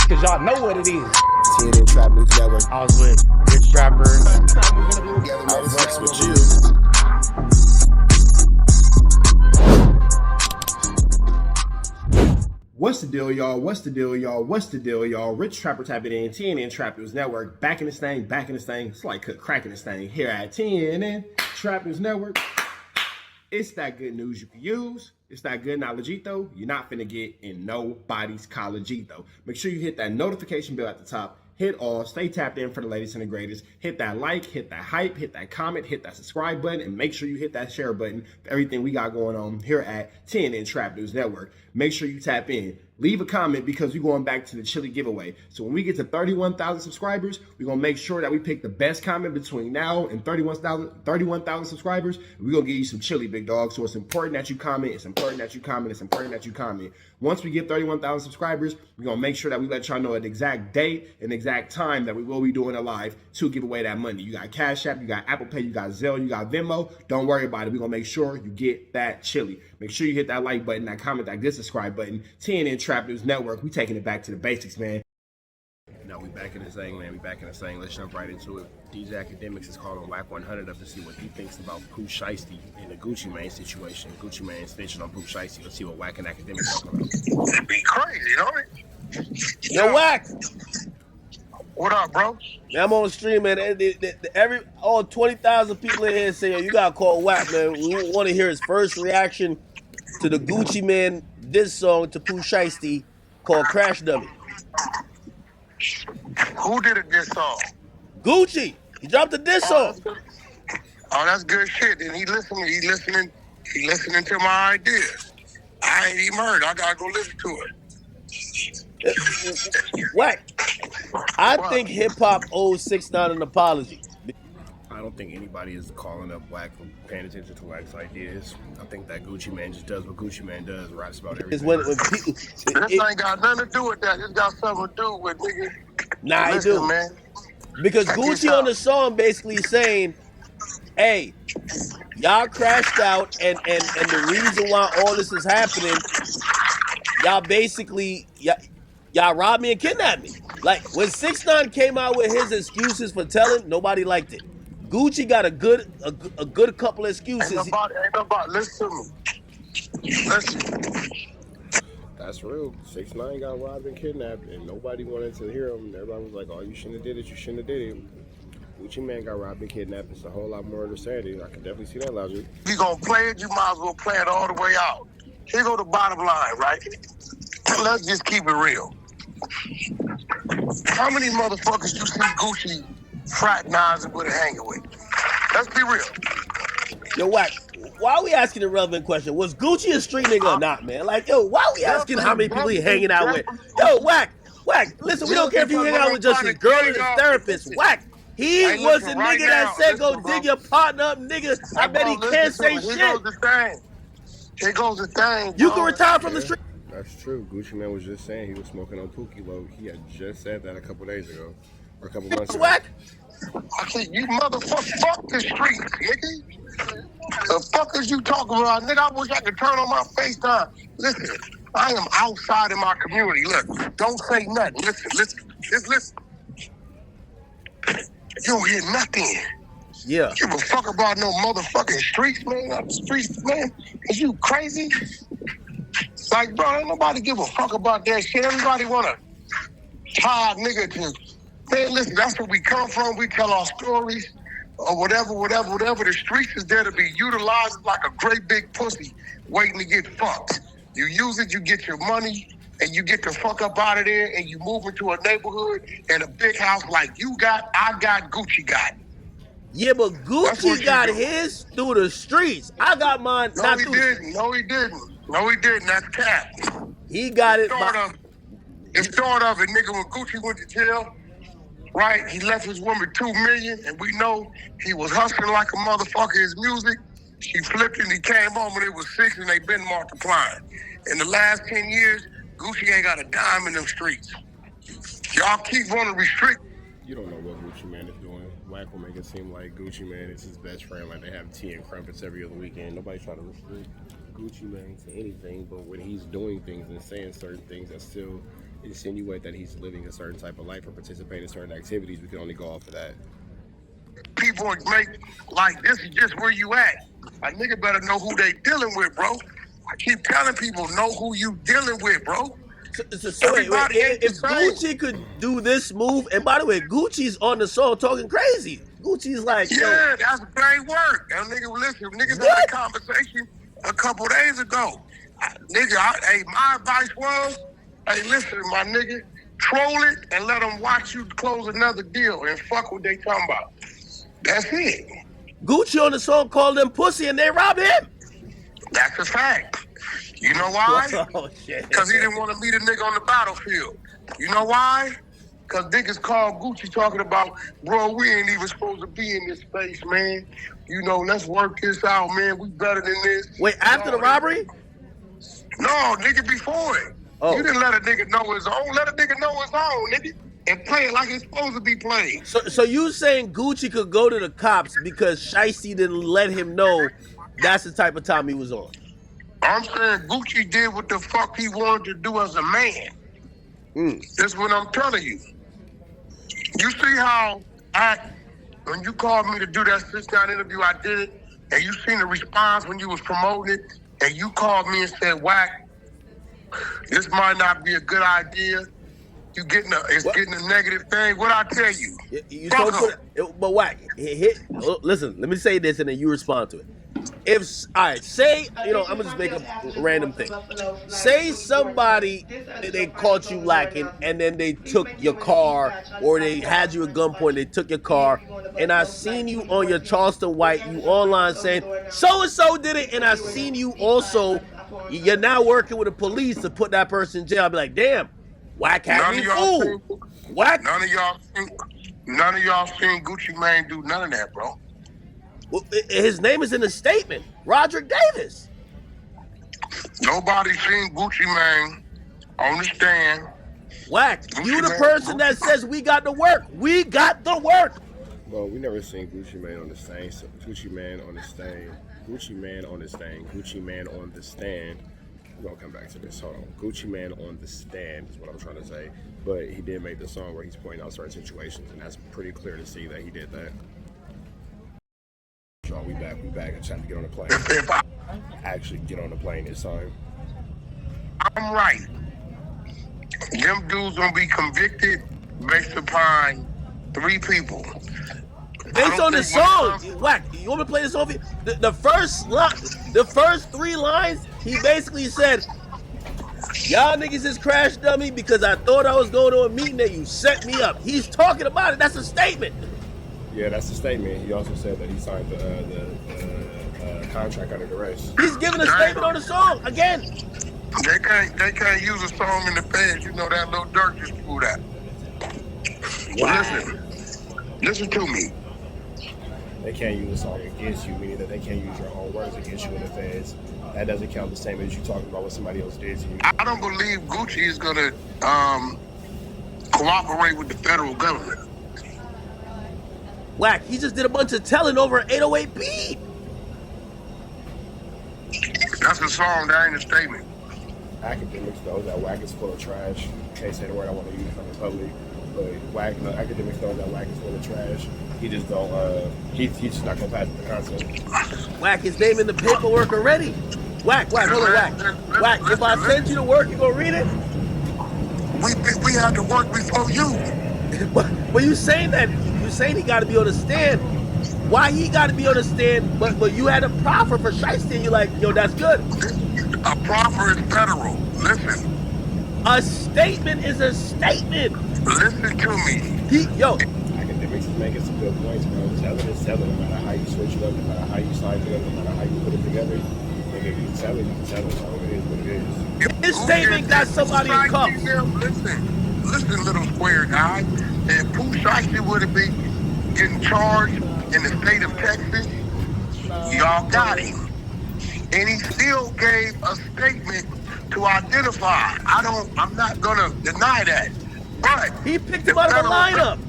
cause y'all know what it is. TNN Trap News Network. I was with Rich Trapper. I flex with you. What's the deal, y'all? What's the deal, y'all? What's the deal, y'all? Rich Trapper tapping in, TNN Trap News Network. Back in this thing, back in this thing. It's like cracking this thing here at TNN Trap News Network. It's that good news you can use. It's that good knowledge-ito you're not finna get in nobody's college-ito. Make sure you hit that notification bell at the top. Hit all, stay tapped in for the latest and the greatest. Hit that like, hit that hype, hit that comment, hit that subscribe button, and make sure you hit that share button for everything we got going on here at TNN Trap News Network. Make sure you tap in. Leave a comment because we're going back to the chili giveaway. So when we get to 31,000 subscribers, we're going to make sure that we pick the best comment between now and 31,000 subscribers. We're going to give you some chili, big dog. So it's important that you comment. It's important that you comment. It's important that you comment. Once we get 31,000 subscribers, we're going to make sure that we let y'all know an exact date and exact time that we will be doing a live to give away that money. You got Cash App, you got Apple Pay, you got Zelle, you got Venmo. Don't worry about it. We're going to make sure you get that chili. Make sure you hit that like button, that comment, that good subscribe button. TNN Trap News Network. We taking it back to the basics, man. Now we back in this thing, man. We back in this thing. Let's jump right into it. DJ Akademiks is calling WACK100 up to see what he thinks about Pooh Shiesty and the Gucci Mane situation. Gucci Mane snitching on Pooh Shiesty. Let's see what WACK and Akademiks talking about. It'd be crazy, don't it? Yo, WACK. What up, bro? Man, I'm on the stream, man. All 20,000 people in here say, yo, you gotta call WACK, man. We want to hear his first reaction to the Gucci Mane diss song to Pooh Shiesty called Crash Dummy. Who did a diss song? Gucci. He dropped a diss song. Oh, that's good shit. And he listening to my ideas. I ain't even heard. I gotta go listen to it. WACK. I think hip hop owes 6ix9ine an apology. I don't think anybody is calling up WACK or paying attention to WACK's ideas. I think that Gucci Mane just does what Gucci Mane does, raps about everything. When people, this ain't got nothing to do with that. It's got something to do with nigga. Nah, I do. Man. Because Gucci on the song basically saying, hey, y'all crashed out and the reason why all this is happening, y'all basically, y'all robbed me and kidnapped me. Like, when 6ix9ine came out with his excuses for telling, nobody liked it. Gucci got a good couple of excuses. Ain't nobody, listen to me. Listen. That's real. 6ix9ine got robbed and kidnapped, and nobody wanted to hear him. Everybody was like, oh, you shouldn't have did it. You shouldn't have did it. Gucci Mane got robbed and kidnapped. It's a whole lot more understanding. I can definitely see that logic. If you gonna play it, you might as well play it all the way out. Here go the bottom line, right? Let's just keep it real. How many motherfuckers you see Gucci fraternizing with and hanging with? Let's be real. Yo, WACK, why are we asking a relevant question? Was Gucci a street nigga or not, man? Like, yo, why are we asking how many people he hanging out with? Yo, WACK, listen, we don't care if you hang out with just his girl or his therapist. WACK, he was the nigga that said go dig your partner up, nigga. I bet he can't say shit. Here goes the thing. You can retire from the street. That's true. Gucci Mane was just saying he was smoking on Pookie Low. He had just said that a couple days ago. Or a couple months ago. WACK? I said, you motherfucker, fuck the streets, nigga. The fuck is you talking about? Nigga, I wish I could turn on my FaceTime. Listen, I am outside in my community. Look, don't say nothing. Listen. Just listen. You don't hear nothing. Yeah. Give a fuck about no motherfucking streets, man. Streets, man. Is you crazy? Like, bro, ain't nobody give a fuck about that shit. Everybody want to tie a nigga to, man, listen, that's where we come from. We tell our stories or whatever. The streets is there to be utilized like a great big pussy waiting to get fucked. You use it, you get your money, and you get the fuck up out of there, and you move into a neighborhood and a big house like you got, I got, Gucci got. Yeah, but Gucci got his through the streets. I got mine not through the streets. No, he didn't. That's cap. He got it. It started off, a nigga when Gucci went to jail, right? He left his woman $2 million, and we know he was hustling like a motherfucker. His music, she flipped and he came home and it was 6 and they been multiplying. In the last 10 years, Gucci ain't got a dime in them streets. Y'all keep wanting to restrict. You don't know what Gucci Mane is doing. WACK will make it seem like Gucci Mane is his best friend, like they have tea and crumpets every other weekend. Nobody's trying to restrict Gucci Mane to anything, but when he's doing things and saying certain things that still insinuate that he's living a certain type of life or participating in certain activities, we can only go off of that. People make like this is just where you at. A nigga better know who they dealing with, bro. I keep telling people, know who you dealing with, bro. So wait, if Gucci could do this move, and by the way, Gucci's on the song talking crazy. Gucci's like, yeah, that's great work. And nigga, listen, niggas had a conversation a couple days ago. Hey, my advice was, hey, listen, my nigga, troll it and let them watch you close another deal and fuck what they talking about. That's it. Gucci on the song called them pussy and they robbed him. That's a fact. You know why? Oh, shit. Because he didn't want to meet a nigga on the battlefield. You know why? Because niggas called Gucci talking about, bro, we ain't even supposed to be in this space, man. You know, let's work this out, man. We better than this. Wait, after the robbery? No, nigga, before it. Oh. You didn't let a nigga know his own. Let a nigga know his own, nigga. And play it like it's supposed to be played. So you saying Gucci could go to the cops because Shiesty didn't let him know that's the type of time he was on? I'm saying Gucci did what the fuck he wanted to do as a man. That's what I'm telling you. You see how when you called me to do that sit-down interview, I did it, and you seen the response when you was promoting it, and you called me and said, Wack, this might not be a good idea. You getting getting a negative thing. What I tell you? You told but Wack, listen, let me say this and then you respond to it. Say, I'm gonna just make a random thing. Say somebody, they caught you lacking and then they took your car or they had you at gunpoint, they took your car, and I seen you on your Charleston White, you online saying, so-and-so did it, and I seen you also, you're now working with the police to put that person in jail. I'll be like, damn, Wack had me fooled. Wack. None of y'all seen Gucci Mane do none of that, bro. Well, his name is in the statement. Roderick Davis. Nobody seen Gucci Mane on the stand. Wack, you the person that says we got the work. We got the work. Well, we never seen Gucci Mane on the stand. So Gucci Mane on the stand. Gucci Mane on the stand. Gucci Mane on the stand. We're gonna come back to this. Hold on. Gucci Mane on the stand is what I'm trying to say. But he did make the song where he's pointing out certain situations, and that's pretty clear to see that he did that. Y'all, we back. I'm trying to get on the plane. If I actually get on the plane this time. I'm right. Them dudes gonna be convicted based upon 3 people. Based on the song, Wack, you want me to play this song for you? The first 3 lines, he basically said, y'all niggas is crash dummy because I thought I was going to a meeting and you set me up. He's talking about it. That's a statement. Yeah, that's the statement. He also said that he signed the contract under duress. He's giving a statement on the song again. They can't use a song in the past. You know that Lil Durk just pulled that. Wow. Listen to me. They can't use a song against you, meaning that they can't use your own words against you in the feds. That doesn't count the same as you talking about what somebody else did to you. I don't believe Gucci is gonna cooperate with the federal government. Wack, he just did a bunch of telling over an 808 beat. That's a song, that ain't a statement. Academics knows that Wack is full of trash. Can't say the word I want to use from the public, but Academics knows that Wack is full of trash. He just don't, he's just not gonna pass the concept. Wack, his name in the paperwork already. Wack, hold on, Wack. Wack, if I send you the work, you gonna read it? We had to work before you. But you saying that, you saying he got to be on the stand. Why he got to be on the stand, but you had a proffer for Shiesty and you're like, yo, that's good. A proffer is federal. Listen. A statement is a statement. Listen to me. Academics is making some good points, bro. Selling is selling, no matter how you switch it up, no matter how you slide it up, no matter how you put it together. Nigga, you can sell it, so it is what it is. This statement got somebody in cuffs. Listen, little square guy. If Pooh Shiesty would have been getting charged in the state of Texas, y'all got him. And he still gave a statement to identify. I'm not gonna deny that. But he picked him out of the lineup.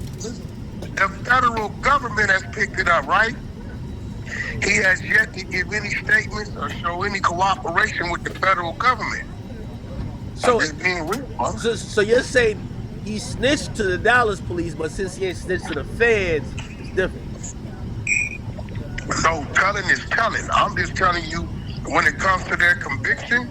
The federal government has picked it up, right? He has yet to give any statements or show any cooperation with the federal government. So, I'm just being real, man. so you're saying he snitched to the Dallas police, but since he ain't snitched to the feds, it's different. So telling is telling. I'm just telling you, when it comes to their conviction,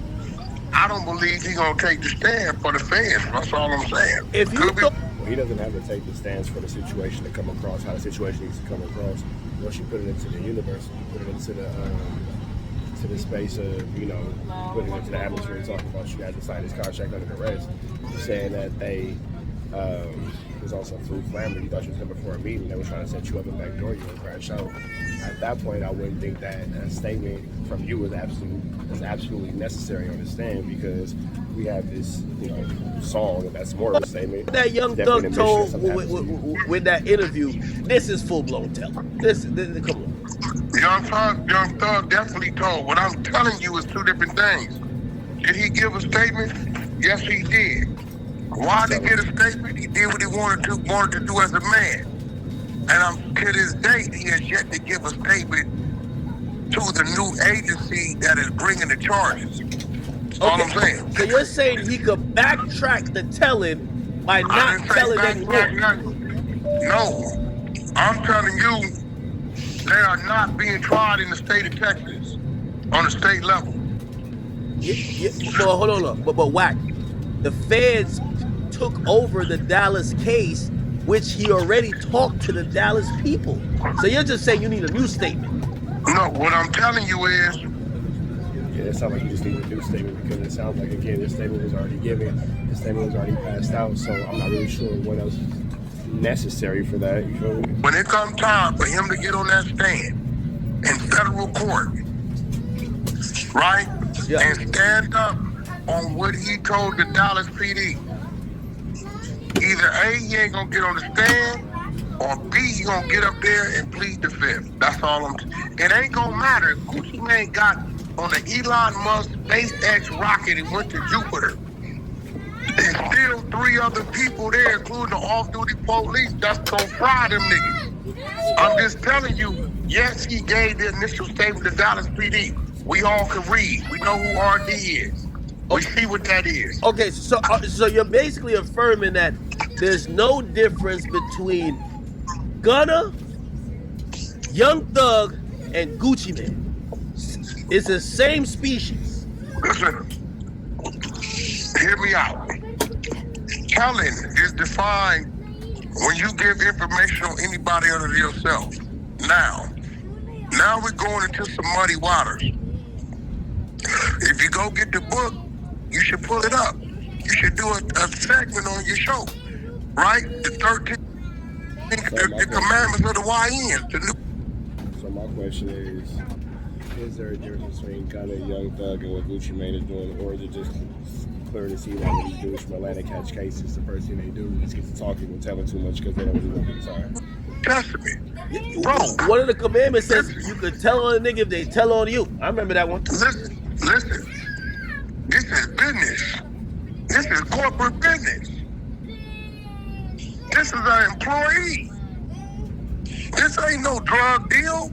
I don't believe he's gonna take the stand for the fans. That's all I'm saying. If you Could be. thought, Well, he doesn't have to take the stance for the situation to come across, how the situation needs to come across. Once you put it into the universe, you put it into the space of, you know, putting it into the atmosphere and talking about you guys to sign this contract under arrest. You're saying that they was also through Flammer. You thought you was coming for a meeting. They were trying to set you up and backdoor you and crash out. At that point, I wouldn't think that a statement from you was absolutely necessary on the stand, because we have this, you know, song that's more of a statement. that Young Thug told with that interview, this is full blown telling. This come on. Young Thug definitely told. What I'm telling you is two different things. Did he give a statement? Yes, he did. Why did he get a statement? He did what he wanted to do as a man. And to this date, he has yet to give a statement to the new agency that is bringing the charges. That's all I'm saying. So you're saying he could backtrack the telling by not telling anymore? No. I'm telling you, they are not being tried in the state of Texas on the state level. Well, hold on. But WACK, the feds took over the Dallas case, which he already talked to the Dallas people. So you're just saying you need a new statement. No, what I'm telling you is, Yeah, it sounds like you just need a new statement, because it sounds like, again, this statement was already given, the statement was already passed out, so I'm not really sure what else is necessary for that. You feel me? when it comes time for him to get on that stand in federal court, right, Yeah. and stand up on what he told the Dallas PD, either A, he ain't gonna get on the stand, or B, he gonna get up there and plead the fifth. That's all I'm. It ain't gonna matter. Gucci Mane got on the Elon Musk SpaceX rocket and went to Jupiter. There's still 3 other people there, including the off-duty police, that's gonna fry them niggas. I'm just telling you, yes, he gave the initial statement to Dallas PD. We all can read. We know who RD is. We see what that is. Okay, so you're basically affirming that there's no difference between Gunna, Young Thug, and Gucci Mane. It's the same species. Listen, hear me out. Telling is defined when you give information on anybody other than yourself. Now we're going into some muddy waters. If you go get the book, you should pull it up. You should do a segment on your show, right? The 13 the commandments of the YNs. So my question is there a difference between kind of Young Thug and what Gucci Mane is doing, or is it just clear to see that when these dudes from Atlanta catch cases, the first thing they do is get to talking and telling too much because they don't really want to get tired? Testament. Bro, One of the commandments says you could tell on a nigga if they tell on you. I remember that one. listen. This is business. This is corporate business. This is an employee. This ain't no drug deal.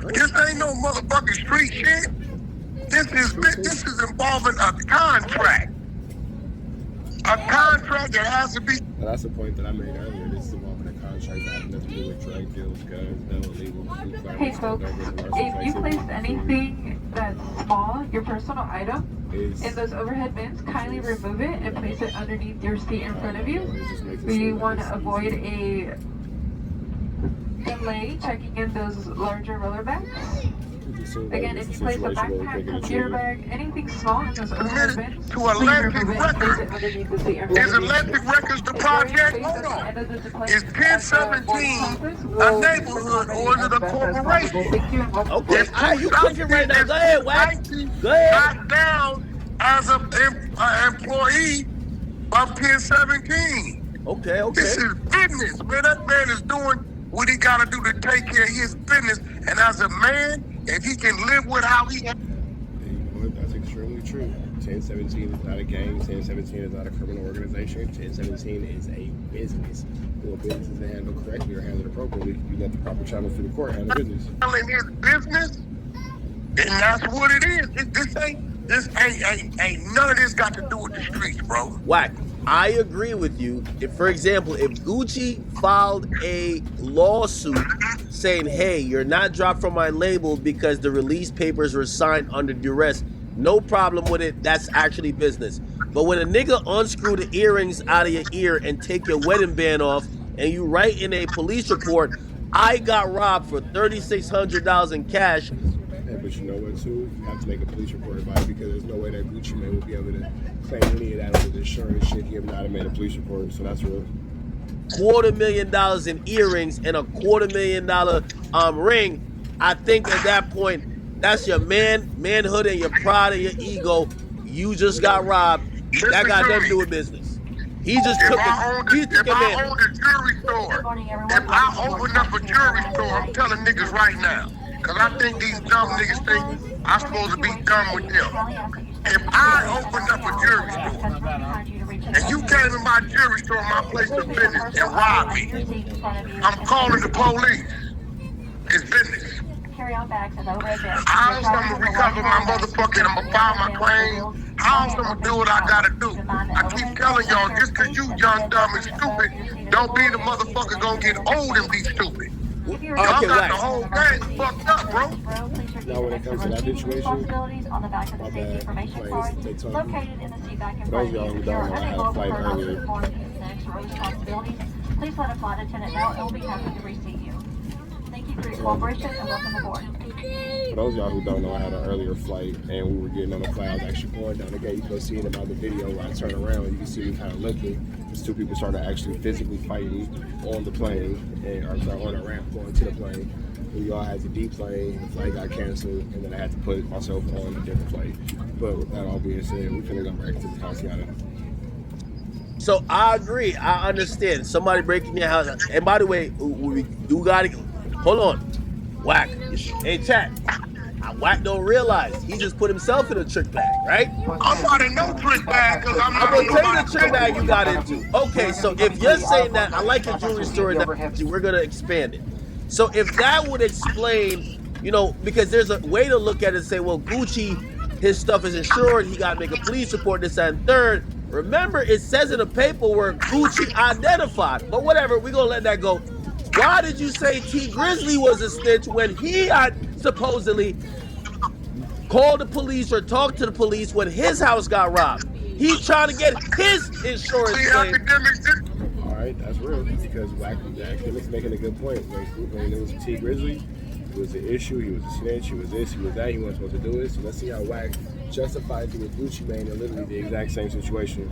This ain't no motherfucking street shit. This is involving a contract. A contract that has to be. Well, that's the point that I made earlier. This is involving a contract that has nothing to do with drug deals, guns, no illegal food. Hey folks, if you placed anything that's small, your personal item, in those overhead bins, kindly remove it and place it underneath your seat in front of you. We want to avoid a delay checking in those larger roller bags. Again, if you place a backpack, computer bag, anything small in those overhead bins, to please electric remove it and place it records. underneath the seat in front Is of you. electric records the project? Hold on. Is 1017 a neighborhood or is it a corporation? Okay, you cooking right now. Go ahead, Wack. Go ahead. Got down as an employee of 1017. Okay. This is business, man. That man is doing what he got to do to take care of his business. And as a man, if he can live with how he... That's extremely true. 1017 is not a gang. 1017 is not a criminal organization. 1017 is a business. For businesses to handle correctly or handle appropriately, you let the proper channels through the court handle business. Handling his business, and that's what it is. This ain't This ain't none of this got to do with the streets, bro. Wack, I agree with you. If, for example, if Gucci filed a lawsuit saying, hey, you're not dropped from my label because the release papers were signed under duress, no problem with it. That's actually business. But when a nigga unscrew the earrings out of your ear and take your wedding band off and you write in a police report, I got robbed for $3,600 in cash. Yeah, but you know what, too? You have to make a police report about it because there's no way that Gucci man will be able to claim any of that under the insurance shit. He have not made a police report, so that's real. $250,000 in earrings and a $250,000 ring. I think at that point, that's your manhood and your pride and your ego. You just got robbed. That got nothing to do with business. He just took If I owned a jewelry store, if I opened up a jewelry store, I'm telling niggas right now, because I think these dumb niggas think I'm supposed to be dumb with them. If I opened up a jewelry store, and you came to my jewelry store, my place of business, and robbed me, I'm calling the police. It's business. How else I'm gonna recover my motherfucking, I'm gonna file my claim? How else I'm gonna do what I gotta do? I keep telling y'all, just cause you young, dumb, and stupid, don't mean the motherfucker gonna get old and be stupid. Y'all got the whole game fucked up, bro. Now when it comes to that situation, on the back of the my safety bad, information planes card take time. located in the seat back in For front those of of y'all you. who If don't you are know, I had a unable flight or not to earlier. perform these next row responsibilities, please let a flight attendant know and we'll be happy to receive you. Thank you for your cooperation and welcome aboard. For those of y'all who don't know, I had an earlier flight and we were getting on the flight. I was actually going down the gate. You can see in about the video where I turn around, you can see me kind of looking. There's two people started actually physically fighting on the plane, or on a ramp going to the plane. We all had to deplane, the flight got canceled, and then I had to put myself on a different flight. But with that all being said, we finna go back to the Casiata. So I agree. I understand. Somebody breaking your house. And by the way, we do gotta hold on. Wack. Hey, chat. Wack don't realize he just put himself in a trick bag, right? I'm not in no trick bag because I'm not gonna tell you the trick bag you got into. Okay, so if you're saying that, I like your jewelry story. That we're gonna expand it. So if that would explain, you know, because there's a way to look at it and say, well, Gucci, his stuff is insured. He got to make a police report, this and third. Remember, it says in the paperwork, Gucci identified. But whatever, we're going to let that go. Why did you say T Grizzly was a snitch when he supposedly called the police or talked to the police when his house got robbed? He's trying to get his insurance claim. All right, that's real because Akademiks making a good point. When it was T Grizzly, it was an issue. He was a snitch. He was this. He was that. He wasn't supposed to do it. So let's see how Wack justifies it with Gucci Mane in literally the exact same situation.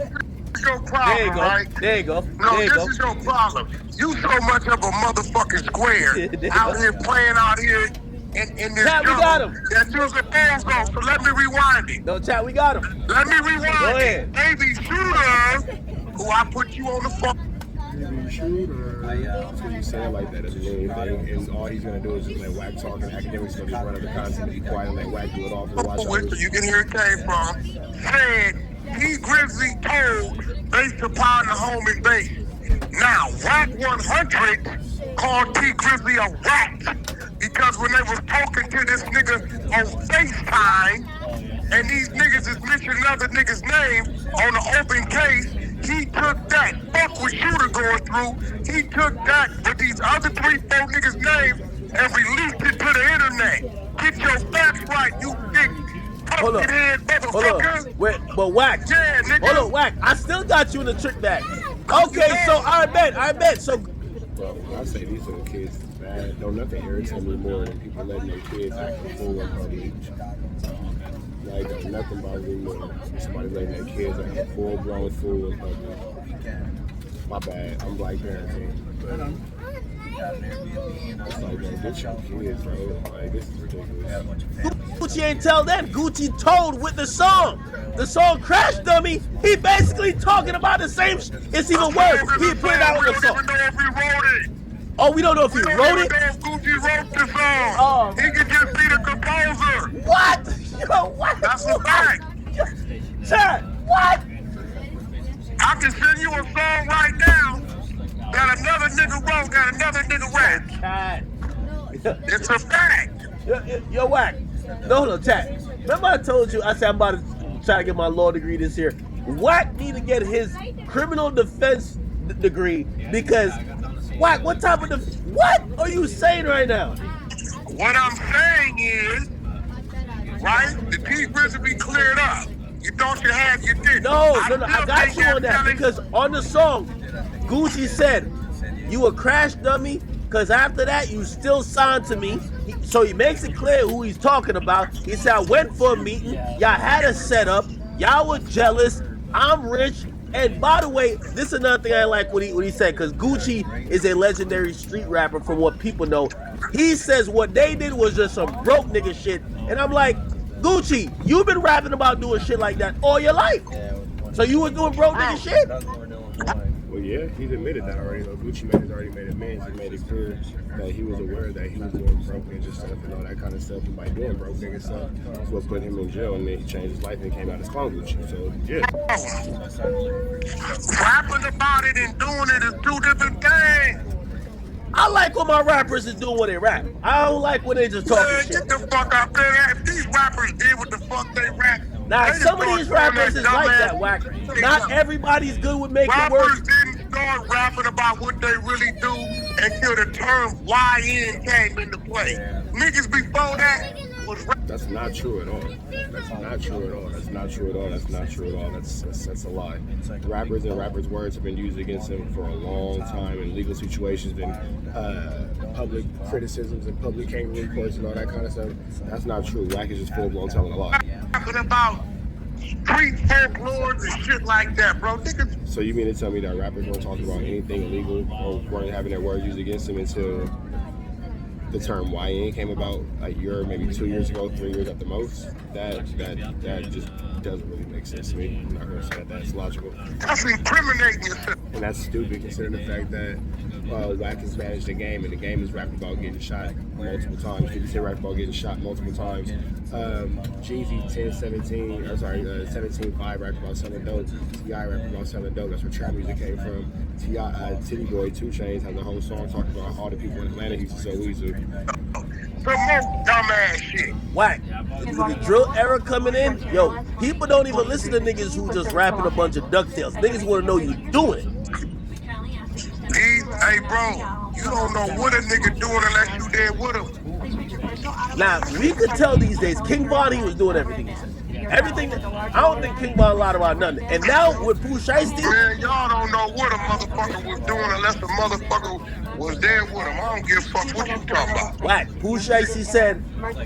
Your problem, There you go. right? There you go. No, there you this go. is your problem. You so much of a motherfucking square out here playing out here in this Chat, we got him. that you're supposed to. So let me rewind it. No, chat, we got him. Let me rewind Go it. ahead. Baby Shooter, who I put you on the phone. Baby Shooter. So you say it like that doesn't mean anything, and all he's gonna do is just let Wack talk, and Akademiks gonna just run other content and be quiet and let Wack do it all for the watch. So you can hear it came from. Said T Grizzly told based upon the home invasion. Now WACK100 called T Grizzly a rat because when they was talking to this nigga on FaceTime, and these niggas is mentioning other niggas' names on the open case, he took that. Fuck what Shooter going through. He took that with these other 3-4 niggas' names and released it to the internet. Get your facts right, you big Hold on. head motherfucker. Wait, but Wack. Yeah, nigga. Hold on, Wack. I still got you in the trick bag. Okay, so I bet. So Bro, I say these little kids is bad. Don't nothing irritate me more than people letting their kids act a fool in public. Like, there's nothing bothers me more than somebody letting their kids act a full-blown fool in public. My bad, I'm black parenting. But it's like, man, get your kids, bro. Like, this is ridiculous. Gucci ain't tell them. Gucci told with the song. The song Crash Dummy. He basically talking about the same It's even worse. He put it out on the song. Oh, we don't know if he wrote it? Gucci wrote the song. Oh. He could just be the composer. What? Yo, what? That's a fact. Chat, what? I can send you a song right now that another nigga wrote, that another nigga read. Chat. It's a fact. Yo, Wack. No, chat. Remember I told you, I said I'm about to trying to get my law degree this year. Wack need to get his criminal defense degree because Wack, what type of what are you saying right now? What I'm saying is, right? The secrets will be cleared up. You thought you had, you didn't. No, I got you on that because on the song, Gucci said, "You a crash dummy." Because after that, you still signed to me. So he makes it clear who he's talking about. He said, I went for a meeting. Y'all had a setup. Y'all were jealous. I'm rich. And by the way, this is another thing I like what he said. Because Gucci is a legendary street rapper from what people know. He says what they did was just some broke nigga shit. And I'm like, Gucci, you've been rapping about doing shit like that all your life. So you was doing broke nigga shit? Well, yeah, he's admitted that already. Though Gucci Mane has already made amends. He made it clear that he was aware that he was doing broke nigga stuff and all that kind of stuff. And by doing broke nigga stuff, that's what put him in jail. And then he changed his life and came out as clone Gucci. So, yeah. Rapping about it and doing it is two different things. I like when my rappers is doing what they rap. I don't like when they just talking Man, shit. get the fuck out there. If these rappers did what the fuck they rap. Now, some of these rappers is like that, Wack. Not everybody's good with making Rappers words. didn't start rapping about what they really do until the term YN came into play. Niggas before that was rapping. That's not true at all. That's not true at all. That's not true at all. That's not true at all. That's a lie. Rappers and rappers' words have been used against them for a long time in legal situations and public criticisms and public kangaroo courts and all that kind of stuff. That's not true. Wack is just full-blown telling a lie. Rapping about street folklore and shit like that, bro. Niggas. So you mean to tell me that rappers weren't talking about anything illegal or weren't having their words used against them until the term YN came about a year, maybe 2 years ago, 3 years at the most? That just doesn't really make sense to me. I'm not gonna say that that's logical. That's incriminating yourself. And that's stupid considering the fact that Wack has managed the game and the game is rapping about getting shot multiple times. 50 Cent rapped about getting shot multiple times. Jeezy 17.5 rapped about selling dope. T.I. rapped about selling dope. That's where trap music came from. Titty Boy 2 Chainz has a whole song talking about all the people in Atlanta who used to sell weed. Some more dumbass shit. Wack. With the drill era coming in, yo, people don't even listen to niggas who just rapping a bunch of DuckTales. Niggas want to know you doing it. Hey, bro, you don't know what a nigga doing unless you there with him. Now, we could tell these days, King Von, he was doing everything he said. Everything, I don't think King Von lied about nothing. And now with Pooh Shiesty, Man, y'all don't know what a motherfucker was doing unless the motherfucker was there with him. I don't give a fuck what you talking about. Wack, Pooh Shiesty said,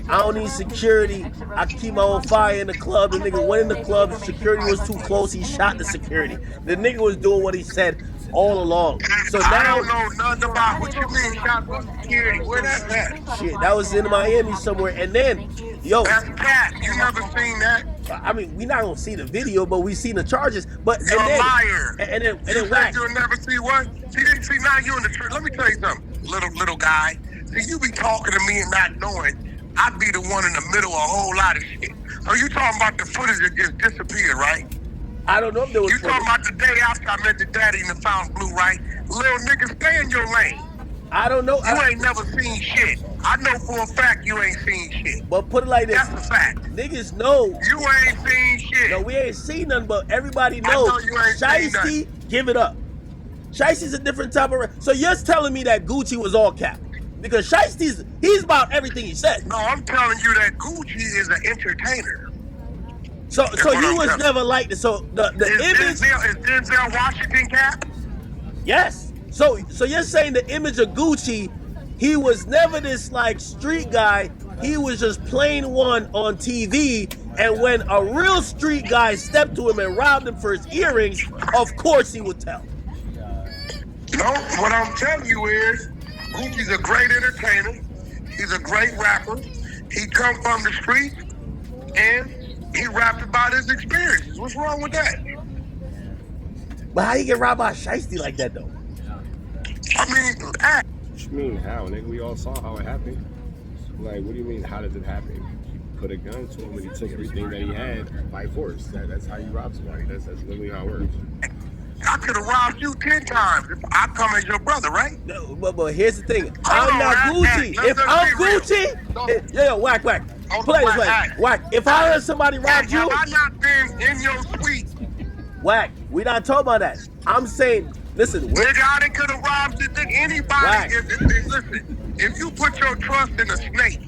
I don't need security. I can keep my own fire in the club. The nigga went in the club, security was too close, he shot the security. The nigga was doing what he said all along. So I now, don't know nothing about what you mean shot for security. Where that's at? shit, that was in Miami somewhere. And then, yo, That's cat. You never seen that? I mean, we not gonna see the video, but we seen the charges. But You're and then, a liar. And then You said Wack. you'll never see what? See, now you in the truth. Let me tell you something, little guy. See, you be talking to me and not knowing I'd be the one in the middle of a whole lot of shit. So you talking about the footage that just disappeared, right? I don't know if there was You talking about the day after I met the daddy in the Fountain Blue, right? Little nigga, stay in your lane. I don't know. You ain't never seen shit. I know for a fact you ain't seen shit. But put it like this. That's a fact. Niggas know. You ain't seen shit. No, we ain't seen nothing, but everybody I know knows. you ain't seen Shiesty, give it up. Shiesty's a different type of. So you're telling me that Gucci was all cap? Because he's about everything he said. No, I'm telling you that Gucci is an entertainer. So That's you what I'm was telling never like this. So the Is image. Denzel Washington cap? Yes. So you're saying the image of Gucci, he was never this like street guy. He was just plain one on TV. And when a real street guy stepped to him and robbed him for his earrings, of course he would tell. No, what I'm telling you is Gucci's a great entertainer. He's a great rapper. He come from the street and he rapped about his experiences. What's wrong with that? But how you get robbed by Shiesty like that though? I mean, What you mean how, nigga? We all saw how it happened. Like, what do you mean, how did it happen? You put a gun to him and he took everything that he had by force. That's how you rob somebody. That's literally how it works. I could have robbed you 10 times if I come as your brother, right? No, but here's the thing. Hold I'm on, not Wack, Gucci. let's If I'm be real. Gucci, yo, Wack. Play this way. Wack, if I heard somebody robbed you, have I not been in your suite? Wack, we not talking about that. I'm saying, listen. Nigga, they could have robbed anybody. Wack. Listen, if you put your trust in a snake,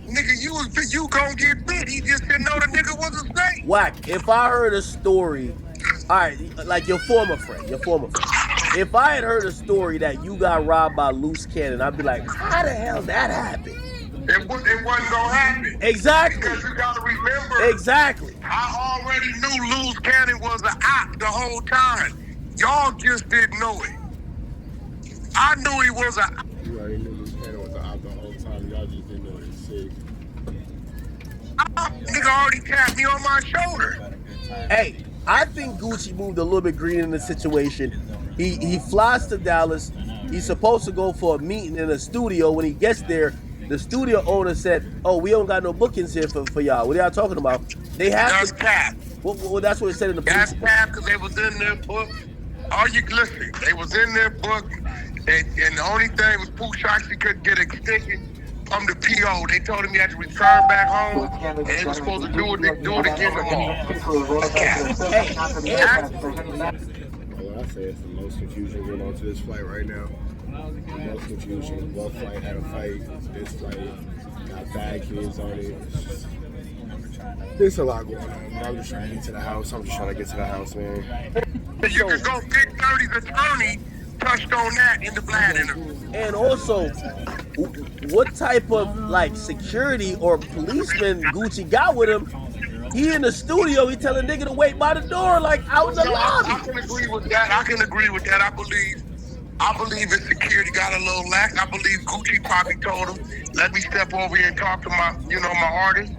nigga, you gonna get bit. He just didn't know the nigga was a snake. Wack, if I heard a story, all right, like your former friend. If I had heard a story that you got robbed by loose cannon, I'd be like, how the hell that happened? It wasn't gonna happen. Exactly. Because you gotta remember. Exactly. I already knew loose cannon was an op the whole time. Y'all just didn't know it. I knew he was a. You already knew loose cannon was an op the whole time. Y'all just didn't know it. Sick. Nigga already tapped me on my shoulder. Hey, I think Gucci moved a little bit green in the situation. He flies to Dallas. He's supposed to go for a meeting in a studio. When he gets there, the studio owner said, "Oh, we don't got no bookings here for y'all. What are y'all talking about?" They have That's to cap. Well, that's what it said in the book. That's cap because they was in their book. All you listen, they was in their book, and the only thing was Pooh Shiesty couldn't get extension from the PO. They told him he had to return back home, and they was supposed to do it again tomorrow. That's cap. Well, I say it's the most confusion going on to this flight right now. The most confusion. One flight had a fight. This flight got bad kids on it. There's a lot going on. I'm just trying to get to the house. Man. You can go Big 30's attorney touched on that in the Vlad interview. And also, what type of like security or policeman Gucci got with him? He in the studio, he telling nigga to wait by the door, like out in the lobby. I can agree with that. I believe his security got a little lax. I believe Gucci probably told him, let me step over here and talk to my artist.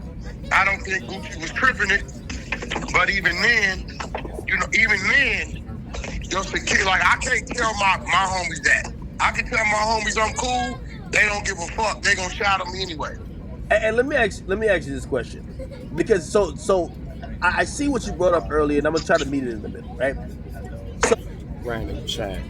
I don't think Gucci was tripping it. But even then, your security, like I can't tell my homies that. I can tell my homies I'm cool. They don't give a fuck. They gonna shout at me anyway. And let me ask you this question, because so I see what you brought up earlier, and I'm gonna try to meet it in the middle, right? So, Random chat.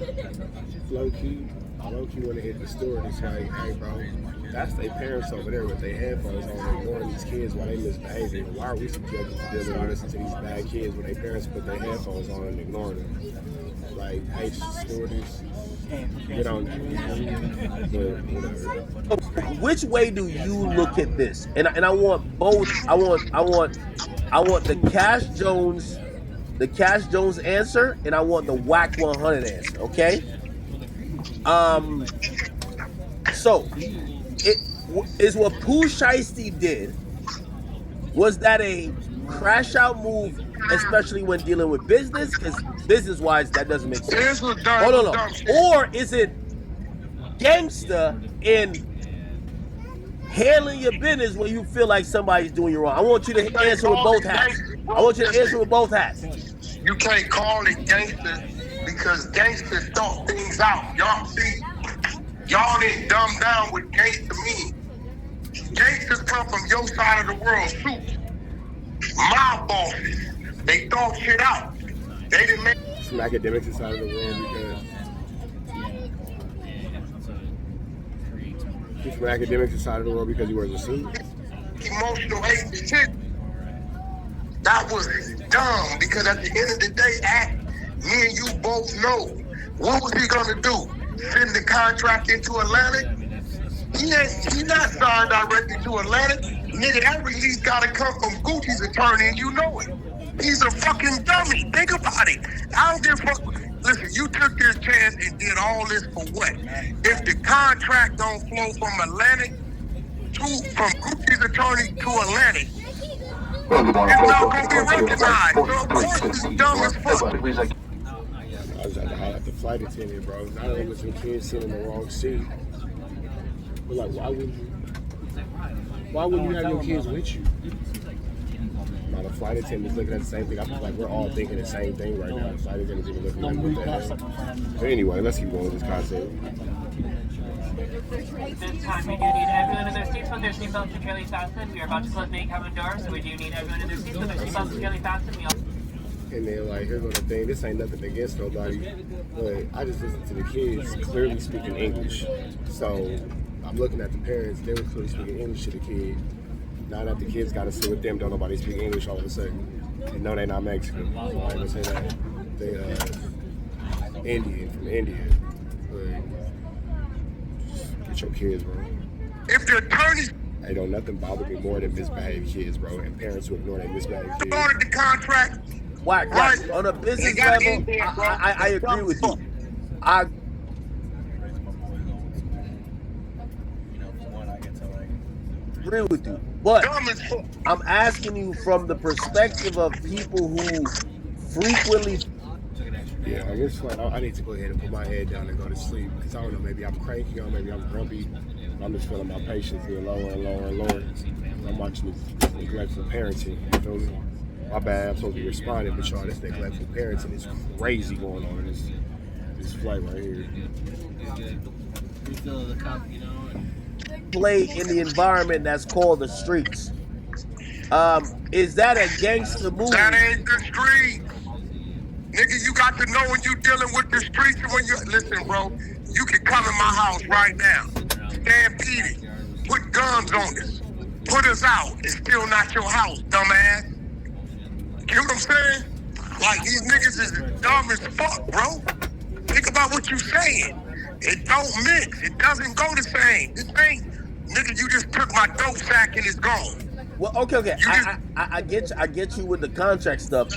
Low key want to hit the store and it's like, hey bro, that's their parents over there with their headphones on, ignoring these kids while they misbehaving. Why are we subjected to dealing with listening to these bad kids when their parents put their headphones on and ignoring them? Like, hey, stewardess, get on that. But whatever. which way do you look at this? And I want both. I want the Cash Jones answer, and I want the WACK100 answer. Okay. So it is what Pooh Shiesty did. Was that a crash out move, especially when dealing with business? Because business wise, that doesn't make sense. Hold on. Or is it gangster in handling your business when you feel like somebody's doing you wrong? I want you to answer with both hats. You can't call it gangster because gangsters thought things out. Y'all didn't dumb down what gangster mean. Gangsters come from your side of the world, suits. My bosses, they thought shit out. They didn't make From Akademiks side of the world because he's from Akademiks side of the world because he wears a suit. Emotional hate shit. That was dumb because at the end of the day, me and you both know what was he gonna do? Send the contract into Atlantic? He not signed directly to Atlantic. Nigga, that release gotta come from Gucci's attorney, and you know it. He's a fucking dummy. Think about it. I don't give a fuck. Listen, you took this chance and did all this for what? If the contract don't flow from Atlantic from Gucci's attorney to Atlantic, it's not gonna be recognized. So of course it's dumb as fuck. I was at the holler at the flight attendant, bro. Not only was some kids sitting in the wrong seat, but like, why wouldn't you have your kids with you? Now the flight attendant's looking at the same thing. I feel like we're all thinking the same thing right now. The flight attendant's even looking like, what the hell? But anyway, let's keep going with this concept. This time we do need everyone in their seats with their seatbelts securely fastened. We are about to close the cabin door, so we do need everyone in their seats with their seatbelts securely fastened. And then like, here's the thing, this ain't nothing against nobody, but I just listened to the kids clearly speaking English. So I'm looking at the parents, they were clearly speaking English to the kid. now that the kids got to sit with them, don't nobody speak English all of a sudden. They know they not Mexican. So I ain't gonna say that. They Indian, from India. But get your kids, bro. If the attorneys Hey, don't nothing bother me more than misbehaved kids, bro, and parents who ignore their misbehaved kids. started the contract, Whack, right? on a business They got level, in there, bro. I agree with you. I agree with you, but Dumb as fuck. I'm asking you from the perspective of people who frequently. Yeah, I guess like I need to go ahead and put my head down and go to sleep because I don't know, maybe I'm cranky or maybe I'm grumpy. I'm just feeling my patience get lower and lower and lower. I'm watching this neglectful parenting. You feel me? My bad, I'm supposed to be responding, but y'all, this neglectful parenting is crazy going on in this flight right here. Play in the environment that's called the streets. Is that a gangster move? That ain't the street. Nigga, you got to know when you dealing with the streets and when you listen, bro, you can come in my house right now. Stampede, put guns on us, put us out. It's still not your house, dumbass. You know what I'm saying? Like, these niggas is dumb as fuck, bro. Think about what you saying. It don't mix. It doesn't go the same. This ain't, nigga, you just took my dope sack and it's gone. Well, okay. I get you with the contract stuff,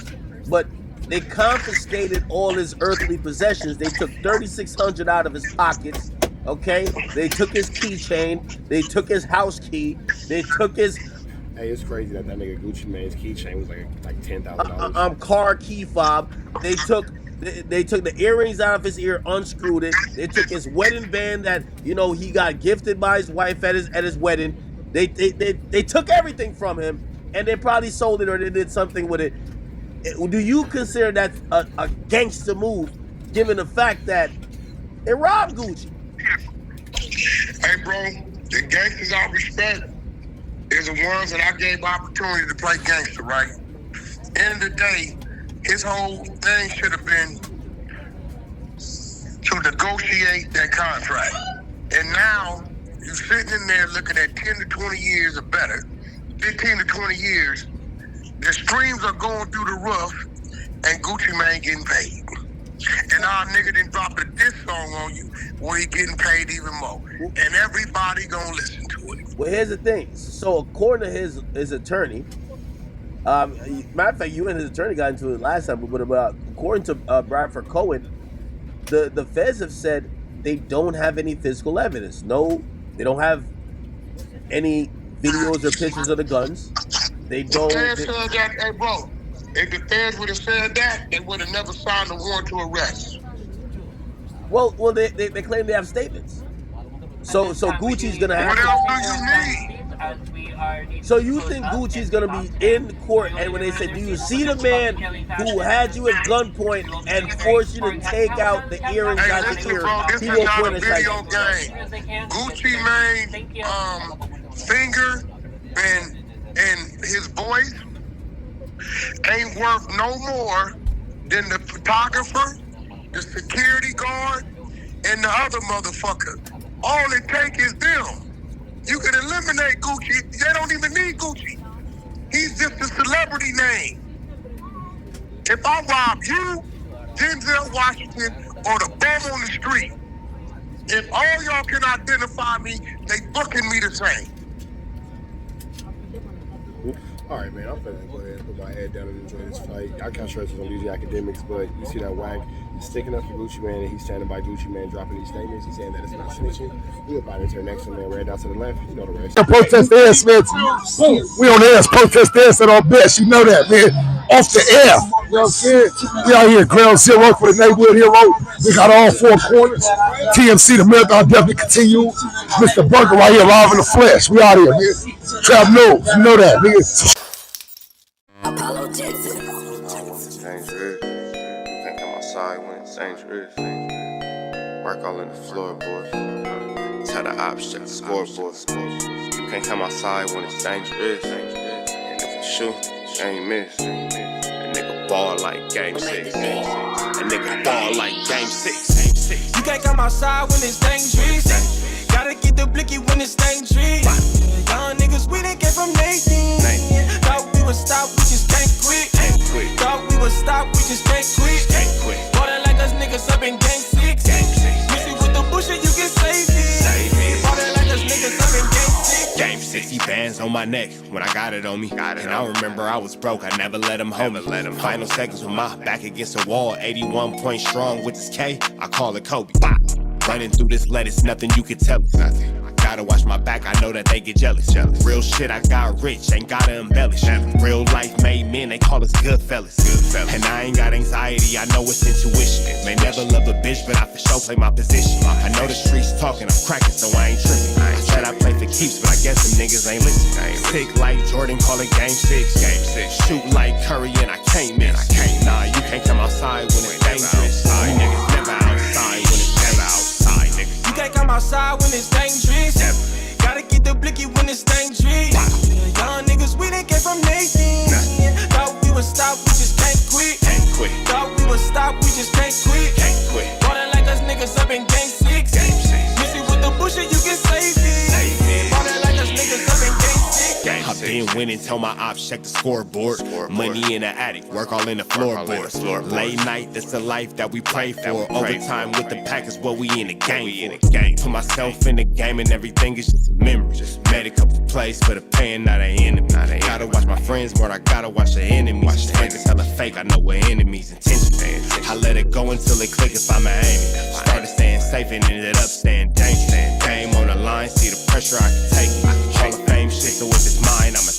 but they confiscated all his earthly possessions. They took $3,600 out of his pockets. Okay, they took his keychain. They took his house key. They took his. Hey, it's crazy that nigga Gucci Mane's keychain was like $10,000. Car key fob. They took the earrings out of his ear, unscrewed it. They took his wedding band that he got gifted by his wife at his wedding. They took everything from him, and they probably sold it or they did something with it. Do you consider that a gangster move, given the fact that it robbed Gucci? Hey, bro, the gangsters I respect is the ones that I gave opportunity to play gangster, right? End of the day, his whole thing should have been to negotiate that contract. And now, you sitting in there looking at 10 to 20 years or better, 15 to 20 years, the streams are going through the roof, and Gucci Mane getting paid. And our nigga done dropped a diss song on you where he getting paid even more. And everybody gonna listen to it. Well, here's the thing. So according to his attorney, matter of fact, you and his attorney got into it last time, but according to Bradford Cohen, the feds have said they don't have any physical evidence. No, they don't have any videos or pictures of the guns. They don't. The feds said that, hey, bro. If the feds would have said that, they would have never signed a warrant to arrest. Well, they claim they have statements. So Gucci's gonna have. What else do you need? So you think Gucci's gonna be in court, and when they say, "Do you see the man who had you at gunpoint and forced you to take out the earrings out the ear?" Bro, this is not a video game. Gucci Mane, finger and his voice ain't worth no more than the photographer, the security guard, and the other motherfucker. All it takes is them. You can eliminate Gucci. They don't even need Gucci. He's just a celebrity name. If I rob you, Denzel Washington, or the bum on the street, if all y'all can identify me, they booking me the same. All right, man, I'm finna go ahead and put my head down and enjoy this fight. I can't stress on these academics, but you see that WACK, he's sticking up for Gucci Mane, and he's standing by Gucci Mane, dropping these statements. He's saying that it's not snitching. We're about to turn next one, man. Right down to the left. You know the rest. Protest the air, Smith. We on the air. Protest the air at our best. You know that, man. Off the air. You know what I'm saying? We out here, ground zero for the neighborhood hero. We got all four corners. TMC, the marathon definitely continue. Mr. Burger right here, live in the flesh. We out here, man. Trap news. You know that, nigga. Apollo Jackson. Dangerous. Can't come outside when it's dangerous. Work all in the floorboard. Tell the ops check the scoreboard. You can't come outside when it's dangerous. And if you shoot, you ain't miss. A nigga ball like game 6. A nigga ball like game 6. You can't come outside when it's dangerous. Gotta get the blicky when it's dangerous. Young niggas, we didn't get from Nathan. Thought we would stop, we just can't quit. Thought we would stop, we just can't quit. Ballin' like us niggas up in game 6. Missy with the bullshit, you can save it. Ballin' like us niggas up in game 6. Game 60 bands on my neck when I got it on me. And I remember I was broke, I never let him hold me. Final seconds with my back against the wall. 81 point strong with this K, I call it Kobe. Running through this lettuce, nothing you can tell us. Gotta watch my back, I know that they get jealous. Real shit, I got rich, ain't gotta embellish. Real life made men, they call us good fellas. And I ain't got anxiety, I know it's intuition. May never love a bitch, but I for sure play my position. I know the streets talking, I'm cracking, so I ain't tripping. I said I play for keeps, but I guess them niggas ain't listening. Sick like Jordan, call it game 6. Shoot like Curry and I can't miss. Nah, you can't come outside when it's dangerous. You niggas never outside when it's outside, nigga. You can't come outside when it's dangerous. Gotta get the blicky when it's dangerous. Young niggas, we didn't get from Nathan. Thought we would stop, we just can't quit. Thought we would stop, we just can't quit. Ballin' like us niggas up in game 6. Missy with the bullshit, you can save it. Ballin' like us niggas up in game 6. I've been winning, tell my ops check the scoreboard. Money in the attic, work all in the floorboards. Late night, that's the life that we pray for. Overtime with the pack is what we in the game for. Put myself in the game and everything is just a memory. Made a couple plays for the pain, not an enemy. Gotta watch my friends more, I gotta watch the enemies. Friends is hella fake, I know what enemies intentions. I let it go until it click if I'm aiming. Started staying safe and ended up staying dangerous. Game on the line, see the pressure I can take. Hall of Fame shit, so if it's mine, I'ma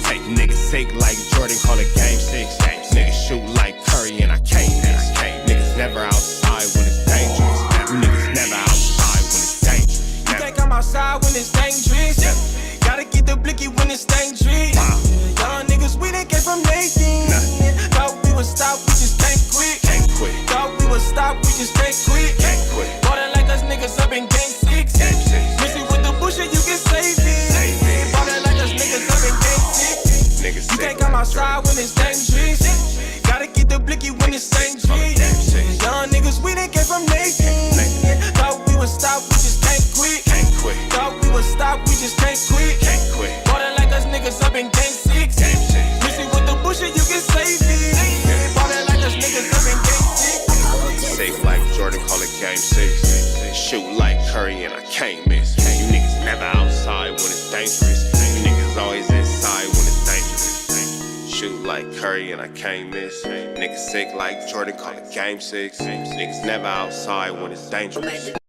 take. Niggas sick like Jordan, call it game 6. Niggas shoot like Curry and I can't miss. Niggas never outside when it's dangerous. Niggas never outside when it's dangerous. You can't come outside when it's dangerous. Gotta get the blicky when it's dangerous. Young niggas, we didn't get from Nathan. Thought we would stop, we just can't quit. Thought we would stop, we just can't quit. Ballin' like us niggas up in game 6. Missy with the bullshit, you can save it. Ballin' like us niggas up in game 6. You can't come outside when it's dangerous. Gotta get the blicky when it's dangerous. Young niggas, we didn't get from Nathan. Thought we would stop, we just can't quit. Thought we would stop, we just can't quit. Ballin' like us niggas up in game 6. Missy with the bullshit, you can save it. Ballin' like us niggas up in game 6. Sick like Jordan, call it game 6. Shoot like Curry and I can't miss. You niggas never outside when it's dangerous. You niggas always inside when it's dangerous. Shoot like Curry and I can't miss. Niggas sick like Jordan, call it game 6. Niggas never outside when it's dangerous.